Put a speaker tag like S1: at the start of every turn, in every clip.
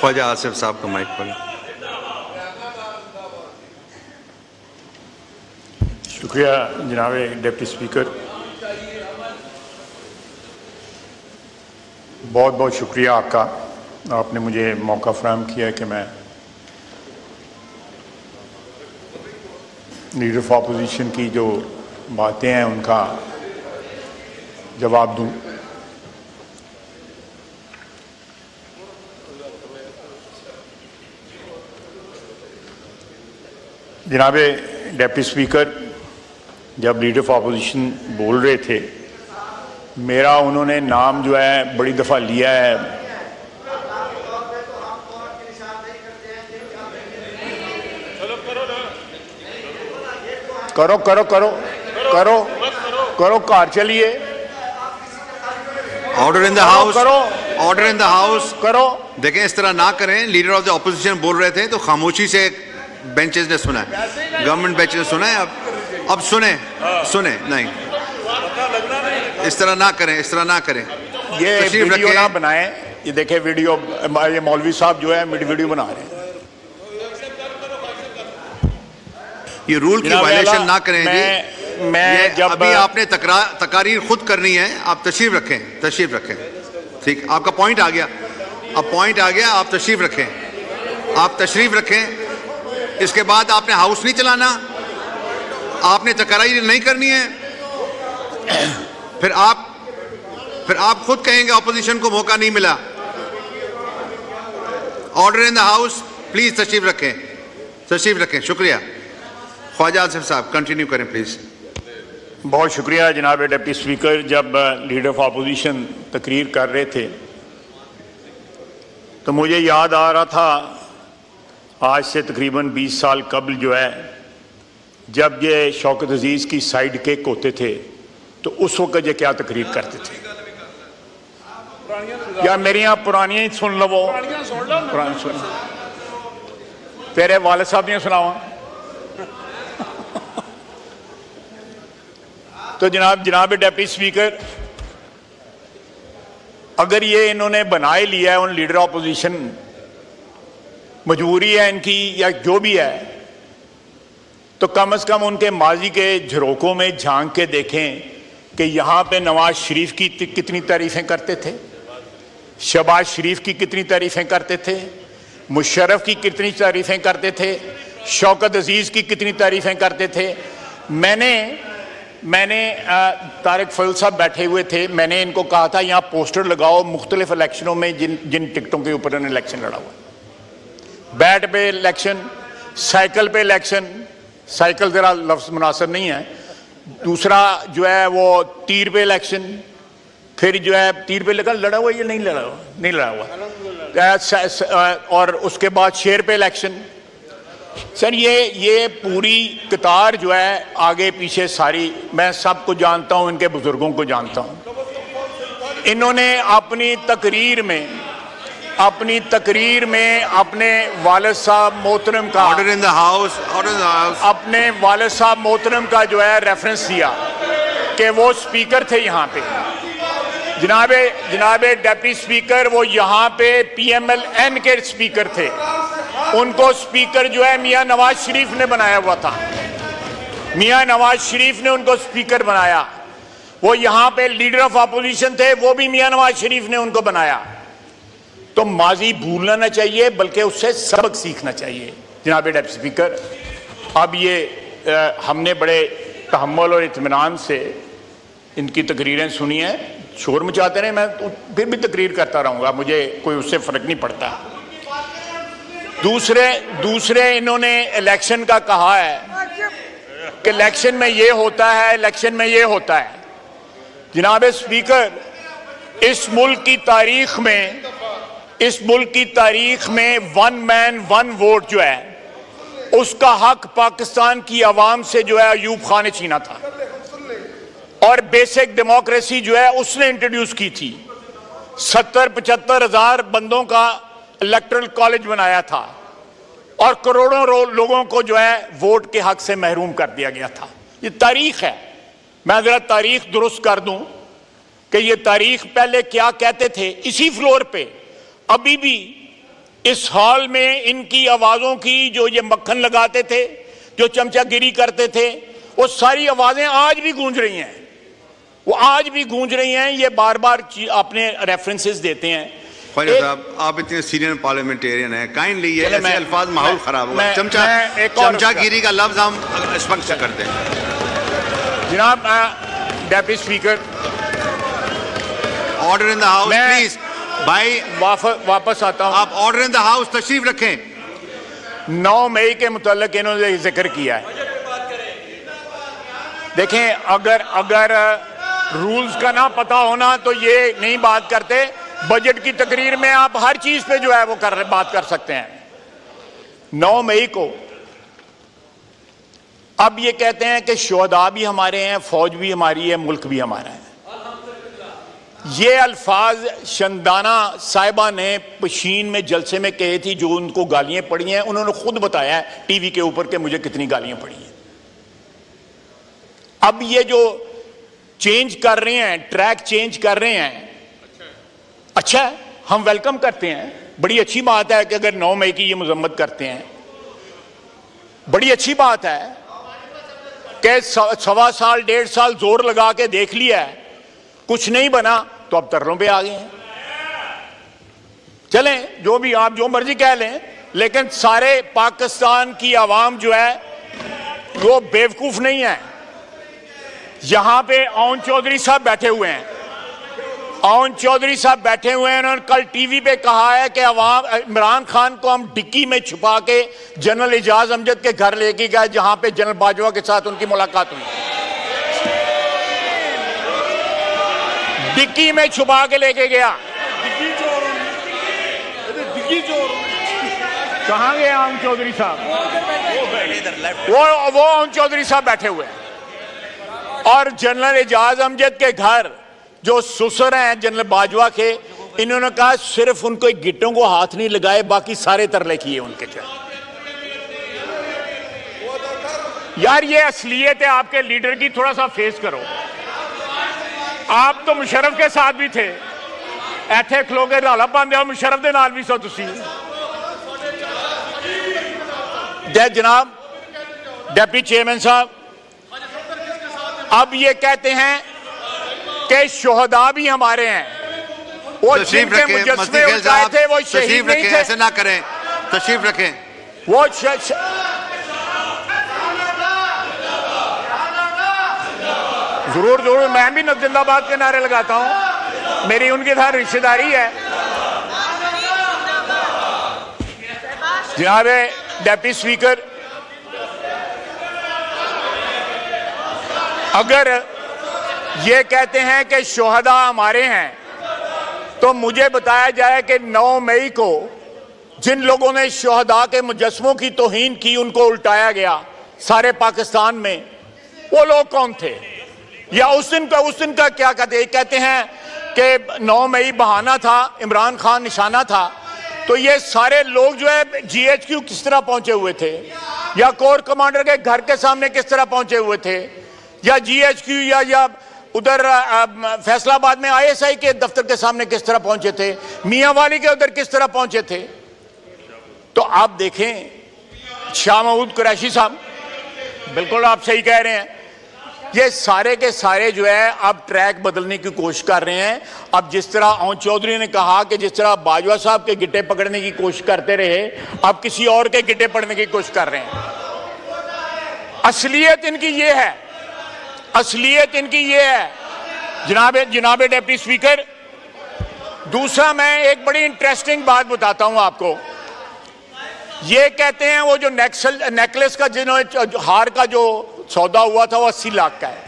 S1: ख्वाजा आसिफ साहब का माइक खोलें।
S2: शुक्रिया जनाब डिप्टी स्पीकर, बहुत बहुत शुक्रिया आपका। आपने मुझे मौका फराहम किया है कि मैं लीडर ऑफ अपोजिशन की जो बातें हैं उनका जवाब दूं। जनाब डिप्टी स्पीकर, जब लीडर ऑफ अपोजिशन बोल रहे थे, मेरा उन्होंने नाम जो है बड़ी दफ़ा लिया है। करो करो करो करो करो कार चलिए।
S1: ऑर्डर इन द हाउस,
S2: करो
S1: ऑर्डर इन द हाउस
S2: करो।
S1: देखें, इस तरह ना करें। लीडर ऑफ द ऑपोजिशन बोल रहे थे तो खामोशी से बेंचेस ने सुना है, गवर्नमेंट बेंच ने सुना है। अब सुने सुने नहीं, इस तरह ना करें, इस तरह ना करें।
S2: ये वीडियो ना बनाएं। ये देखें वीडियो, ये मौलवी साहब जो है वीडियो बना रहे हैं।
S1: ये रूल की वायलेशन ना करें जी।
S2: मैं जब
S1: अभी आपने तकारीर खुद करनी है, आप तशरीफ रखें, तशरीफ रखें। ठीक, आपका पॉइंट आ गया, अब पॉइंट आ गया, आप तशरीफ रखें, आप तशरीफ रखें। इसके बाद आपने हाउस नहीं चलाना, आपने तकारीर नहीं करनी है। फिर आप खुद कहेंगे ऑपोजिशन को मौका नहीं मिला। Order in the house, please तशरीफ रखें, तशरीफ रखें। शुक्रिया। ख्वाजा आसिफ साहब कंटिन्यू करें प्लीज।
S2: बहुत शुक्रिया जनाब डिप्टी स्पीकर। जब लीडर ऑफ अपोजिशन तकरीर कर रहे थे तो मुझे याद आ रहा था आज से तकरीबन 20 साल कबल जो है, जब ये शौकत अजीज़ की साइड केक होते थे तो उस वक्त ये क्या तकरीर करते थे। या मेरी यहाँ पुरानी ही सुन लो, वो पुरानी सुन, तेरे वाले साहब ने सुनावा। तो जनाब डिप्टी स्पीकर, अगर ये इन्होंने बना ही लिया है उन लीडर ऑपोजिशन, मजबूरी है इनकी या जो भी है, तो कम से कम उनके माजी के झरोकों में झांक के देखें कि यहाँ पे नवाज शरीफ की कितनी तारीफें करते थे, शहबाज शरीफ की कितनी तारीफें करते थे, मुशर्रफ की कितनी तारीफें करते थे, शौकत अजीज़ की कितनी तारीफें करते थे। मैंने तारिक फजल साहब बैठे हुए थे, मैंने इनको कहा था यहाँ पोस्टर लगाओ मुख्तलिफ इलेक्शनों में जिन टिकटों के ऊपर इन्होंने इलेक्शन लड़ा हुआ। बैट पे इलेक्शन, साइकिल पे इलेक्शन, साइकिल ज़रा लफ्ज़ मुनासिब नहीं है। दूसरा जो है वो तीर पे इलेक्शन, फिर जो है तीर पे लड़ा हुआ या नहीं लड़ा हुआ, नहीं लड़ा हुआ, और उसके बाद शेर पे इलेक्शन। सर ये पूरी कतार जो है आगे पीछे सारी, मैं सबको जानता हूं, इनके बुजुर्गों को जानता हूं। इन्होंने अपनी तकरीर में अपने वालिद साहब मोहतरम का,
S1: order in the house, order in the house,
S2: अपने वालिद साहब मोहतरम का जो है रेफरेंस दिया कि वो स्पीकर थे यहाँ पे। जनाब डिप्टी स्पीकर, वो यहाँ पे PMLN के स्पीकर थे। उनको स्पीकर जो है मियां नवाज शरीफ ने बनाया हुआ था, मियां नवाज शरीफ ने उनको स्पीकर बनाया। वो यहाँ पे लीडर ऑफ अपोजिशन थे, वो भी मियां नवाज शरीफ ने उनको बनाया। तो माजी भूलना ना चाहिए, बल्कि उससे सबक सीखना चाहिए। जनाब डिप्टी स्पीकर, अब ये हमने बड़े तहम्मुल और इत्मीनान से इनकी तकरीरें सुनी हैं। शोर मचाते रहे, मैं तो फिर भी तकरीर करता रहूँगा, मुझे कोई उससे फ़र्क नहीं पड़ता। दूसरे इन्होंने इलेक्शन का कहा है कि इलेक्शन में ये होता है, इलेक्शन में ये होता है। जनाब स्पीकर, इस मुल्क की तारीख में 1 मैन 1 वोट जो है, उसका हक पाकिस्तान की आवाम से जो है अयूब खान ने छीना था, और बेसिक डेमोक्रेसी जो है उसने इंट्रोड्यूस की थी। 70-75 हजार बंदों का इलेक्टरल कॉलेज बनाया था, और करोड़ों लोगों को जो है वोट के हक से महरूम कर दिया गया था। ये तारीख है। मैं जरा तारीख दुरुस्त कर दूं कि ये तारीख पहले क्या कहते थे। इसी फ्लोर पे अभी भी इस हॉल में इनकी आवाजों की, जो ये मक्खन लगाते थे, जो चमचागिरी करते थे, वो सारी आवाजें आज भी गूंज रही हैं, वो आज भी गूंज रही हैं। ये बार बार अपने रेफरेंसेस देते हैं।
S1: साहब, आप इतने सीनियर पार्लियामेंटेरियन हैं, काइंडली ये ऐसे अल्फाज माहौल खराब होगा। चमचागिरी का लफ्ज हम स्पष्ट करते हैं।
S2: जनाब deputy speaker,
S1: order in the house please. भाई
S2: वापस आता हूं।
S1: आप ऑर्डर इन द हाउस तशरीफ रखें।
S2: 9 मई के मुताल्लिक इन्होंने जिक्र किया है। देखें, अगर रूल्स का ना पता होना तो ये नहीं बात करते। बजट की तकरीर में आप हर चीज पे जो है वो बात कर सकते हैं। 9 मई को अब ये कहते हैं कि शोहदा भी हमारे हैं, फौज भी हमारी है, मुल्क भी हमारा है। ये अल्फाज शंदाना साहिबा ने पशीन में जलसे में कहे थी, जो उनको गालियां पड़ी हैं। उन्होंने खुद बताया है टीवी के ऊपर कि मुझे कितनी गालियां पड़ी हैं। अब ये जो चेंज कर रहे हैं, ट्रैक चेंज कर रहे हैं, अच्छा है, हम वेलकम करते हैं। बड़ी अच्छी बात है कि अगर 9 मई की ये मजम्मत करते हैं, बड़ी अच्छी बात है कि 1.25 साल 1.5 साल जोर लगा के देख लिया है, कुछ नहीं बना तो अब तरलों पे आ गए हैं। चलें, जो भी आप जो मर्जी कह लें, लेकिन सारे पाकिस्तान की आवाम जो है वो बेवकूफ नहीं है। यहां पे ओन चौधरी साहब बैठे हुए हैं, ओन चौधरी साहब बैठे हुए हैं। उन्होंने कल टीवी पे कहा है कि इमरान खान को हम डिक्की में छुपा के जनरल एजाज अमजद के घर लेके गए, जहां पे जनरल बाजवा के साथ उनकी मुलाकात हुई। डिक्की में छुपा के लेके गया। कहां गए ओन चौधरी साहब? वो ओन चौधरी साहब बैठे हुए हैं। और जनरल एजाज अमजद के घर जो सुसर हैं जनरल बाजवा के, इन्होंने कहा सिर्फ उनको गिट्टों को हाथ नहीं लगाए, बाकी सारे तरले किए उनके। यार ये असलियत है आपके लीडर की, थोड़ा सा फेस करो। आप तो मुशर्रफ के साथ भी थे, ऐथे खलो के रौला पांदे हो, मुशर्रफ दे नाल भी सो तुसी। जनाब डिप्टी चेयरमैन साहब, अब ये कहते हैं कि शोहदा भी हमारे हैं। वो जिनके मुजस्समे उठाए थे वो शहीद नहीं थे।
S1: ऐसे ना करें, तशरीफ रखें।
S2: वो जरूर मैं भी जिंदाबाद के नारे लगाता हूं, मेरी उनके साथ रिश्तेदारी है। जनाब डिप्टी स्पीकर, अगर ये कहते हैं कि शोहदा हमारे हैं, तो मुझे बताया जाए कि 9 मई को जिन लोगों ने शोहदा के मुजस्समों की तौहीन की, उनको उल्टाया गया सारे पाकिस्तान में, वो लोग कौन थे? या उस दिन का क्या कहते हैं कि 9 मई बहाना था, इमरान खान निशाना था। तो ये सारे लोग जो है GHQ किस तरह पहुंचे हुए थे, या कोर कमांडर के घर के सामने किस तरह पहुंचे हुए थे, या GHQ या उधर फैसलाबाद में ISI के दफ्तर के सामने किस तरह पहुंचे थे, मियांवाली के उधर किस तरह पहुंचे थे। तो आप देखें, शाह महमूद कुरैशी साहब, बिल्कुल आप सही कह रहे हैं। ये सारे के सारे जो है अब ट्रैक बदलने की कोशिश कर रहे हैं। अब जिस तरह ओन चौधरी ने कहा कि जिस तरह बाजवा साहब के गिट्टे पकड़ने की कोशिश करते रहे, अब किसी और के गिट्टे पकड़ने की कोशिश कर रहे हैं। असलियत इनकी ये है, असलियत इनकी ये है। जनाब डिप्टी स्पीकर, दूसरा मैं एक बड़ी इंटरेस्टिंग बात बताता हूं आपको। ये कहते हैं वो जो नेकलेस का जिन्होंने हार का जो सौदा हुआ था वो 80 लाख का है।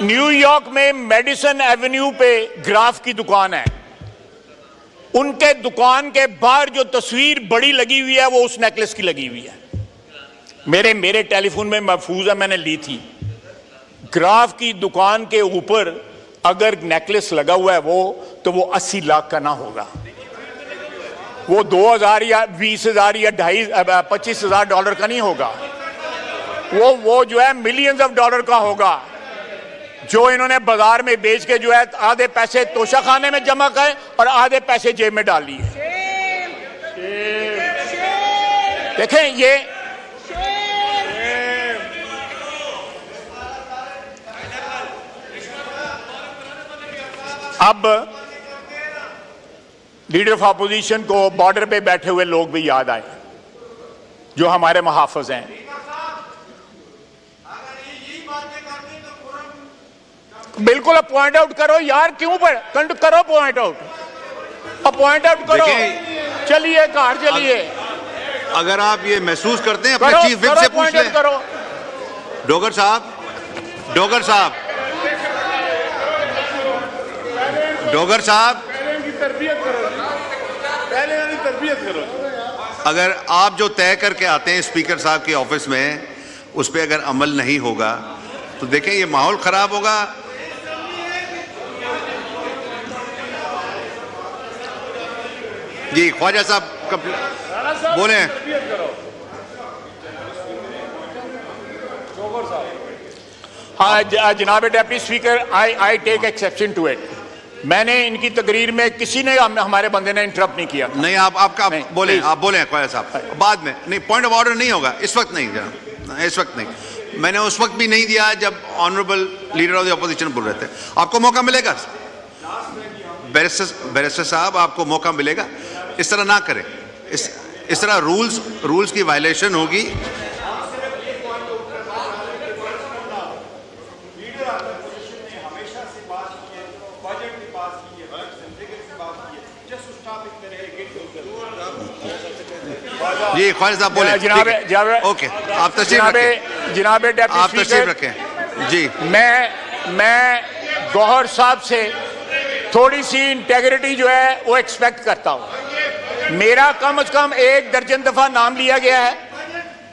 S2: न्यूयॉर्क में मेडिसन एवेन्यू पे ग्राफ की दुकान है, उनके दुकान के बाहर जो तस्वीर बड़ी लगी हुई है वो उस नेकलेस की लगी हुई है। मेरे टेलीफोन में महफूज है, मैंने ली थी। ग्राफ की दुकान के ऊपर अगर नेकलेस लगा हुआ है तो वो 80 लाख का ना होगा, वो 2000 या 20,000 या 25,000 डॉलर का नहीं होगा, वो जो है मिलियंस ऑफ डॉलर का होगा, जो इन्होंने बाजार में बेच के जो है आधे पैसे तोशा खाने में जमा करे और आधे पैसे जेब में डाल लिए। देखें ये अब लीडर ऑफ अपोजिशन को बॉर्डर पे बैठे हुए लोग भी याद आए जो हमारे मुहाफिज हैं। बिल्कुल पॉइंट आउट करो यार, क्यों करो पॉइंट आउट करो, चलिए कार चलिए।
S1: अगर आप ये महसूस करते हैं अपने चीफ विप से पूछ लें। डोगर साहब
S3: तरबियत करो।
S1: अगर आप जो तय करके आते हैं स्पीकर साहब के ऑफिस में, उस पर अगर अमल नहीं होगा तो देखें ये माहौल खराब होगा। जी ख्वाजा साहब बोले।
S2: हाँ जनाब deputy speaker, I take exception to it. मैंने इनकी तकरीर में किसी ने हमारे बंदे ने इंटरप्ट नहीं किया।
S1: नहीं आपका बोले, आप बोले ख्वाजा साहब बाद में। नहीं, पॉइंट ऑफ ऑर्डर नहीं होगा इस वक्त, नहीं इस वक्त नहीं। मैंने उस वक्त भी नहीं दिया जब honourable leader of the opposition बोल रहे थे। आपको मौका मिलेगा बैरिस्टर साहब, आपको मौका मिलेगा। इस तरह ना करें, इस तरह रूल्स की वायलेशन होगी। जी ख्वाजा साहब बोले। ओके, आप तशरीफ रखें।
S2: जनाब
S1: आप तशरीफ रखें। जी
S2: मैं गौहर साहब से थोड़ी सी इंटेग्रिटी जो है वो एक्सपेक्ट करता हूं। मेरा कम से कम 1 दर्जन दफा नाम लिया गया है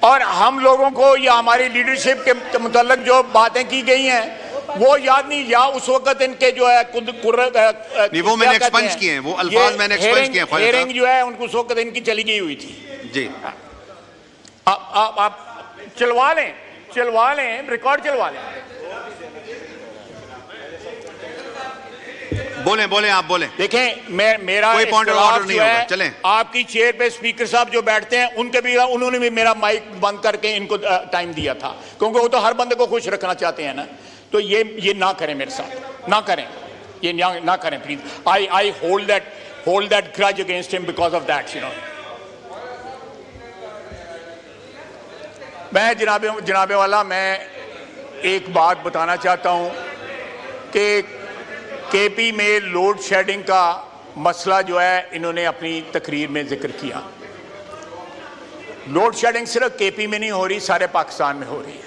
S2: और हम लोगों को या हमारी लीडरशिप के मुतल्लिक जो बातें की गई हैं वो याद नहीं, या उस वक्त इनके जो है
S1: नहीं, वो मैंने एक्सपंज किए हैं, वो अल्फाज मैंने एक्सपंज किए हैं।
S2: हियरिंग जो है उनको उस वक्त इनकी चली गई हुई थी।
S1: जी
S2: आप चलवा लें, रिकॉर्ड चलवा लें।
S1: बोले आप बोले।
S2: देखें मेरा
S1: कोई पॉइंट ऑफ ऑर्डर नहीं होगा, चलें।
S2: आपकी चेयर पे स्पीकर साहब जो बैठते हैं उन्होंने भी मेरा माइक बंद करके इनको टाइम दिया था, क्योंकि वो तो हर बंदे को खुश रखना चाहते हैं ना। तो ये ना करें मेरे साथ, ना करें, ये ना करें please. I hold that grudge against him because of that, you know. मैं जनाबे वाला, मैं एक बात बताना चाहता हूं कि केपी में लोड शेडिंग का मसला जो है इन्होंने अपनी तकरीर में जिक्र किया। लोड शेडिंग सिर्फ केपी में नहीं हो रही, सारे पाकिस्तान में हो रही है।